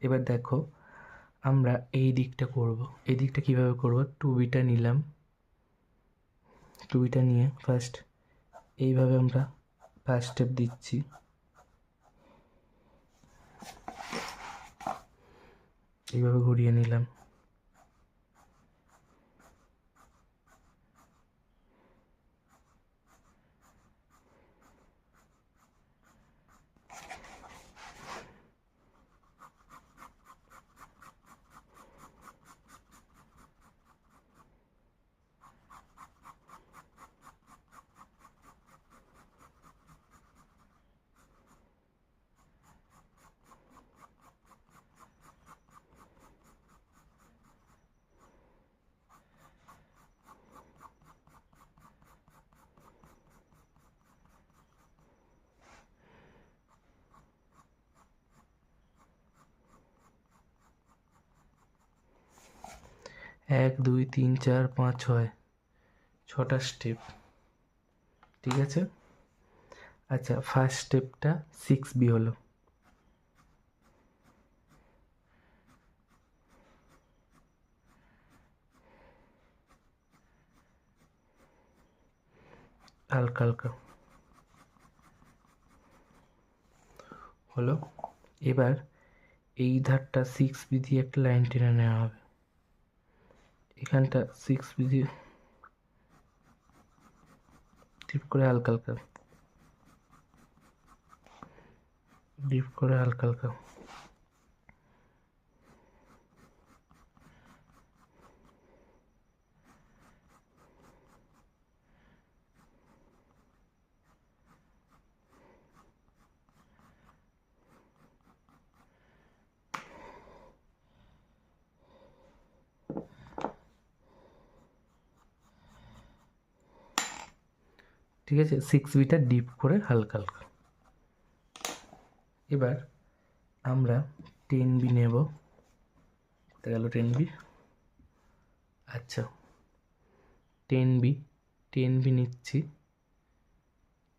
এবার দেখো আমরা এই দিকটা করব। এই দিকটা কীভাবে করব, 2b নিলাম, 2b নিয়ে ফার্স্ট এইভাবে আমরা ফার্স্ট স্টেপ দিচ্ছি, এইভাবে ঘুরিয়ে নিলাম। এক দুই তিন চার পাঁচ ছয়, ছটা স্টেপ, ঠিক আছে। আচ্ছা, ফার্স্ট স্টেপটা 6b হলো, হালকা হালকা হলো। এবার এই ধারটা 6b দিয়ে একটা লাইন টেনে নেওয়া হবে, এখানটা 6b দিয়ে ডিপ করে হালকা হালকা, ডিপ করে হালকা হালকা। ঠিক আছে, 6bটা ডিপ করে হালকা হালকা। এবার আমরা 10b নেব, কোথায় গেল 10b? আচ্ছা, 10b নিচ্ছি,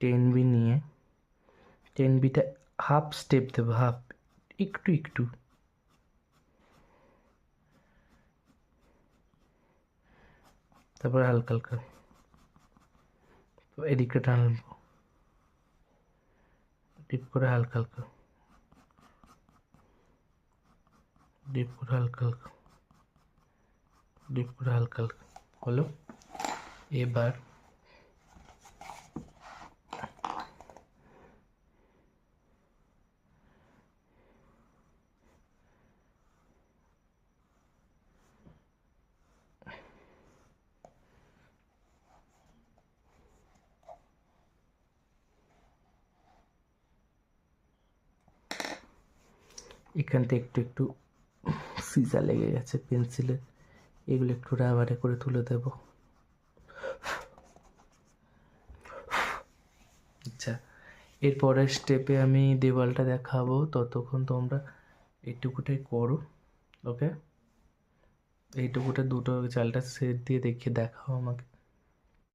10b নিয়ে 10bটা হাফ স্টেপ দেবো, হাফ, একটু একটু, তারপরে হালকা হালকা এদিকটা টানবো, ডিপ করে হালকা হালকা, ডিপ করে হালকা হালকা, ডিপ করে হালকা হালকা হলো। এবার এখানটা একটু একটু সিজা লেগে গেছে পেন্সিলে, এগুলো একটু রাবারে করে তুলে দেব। আচ্ছা, এরপরের স্টেপে আমি দেওয়ালটা দেখাবো, ততক্ষণ তোমরা এইটুকুটাই করো। ওকে, এইটুকুটা দুটো চালটা সেট দিয়ে দেখিয়ে দেখাও আমাকে।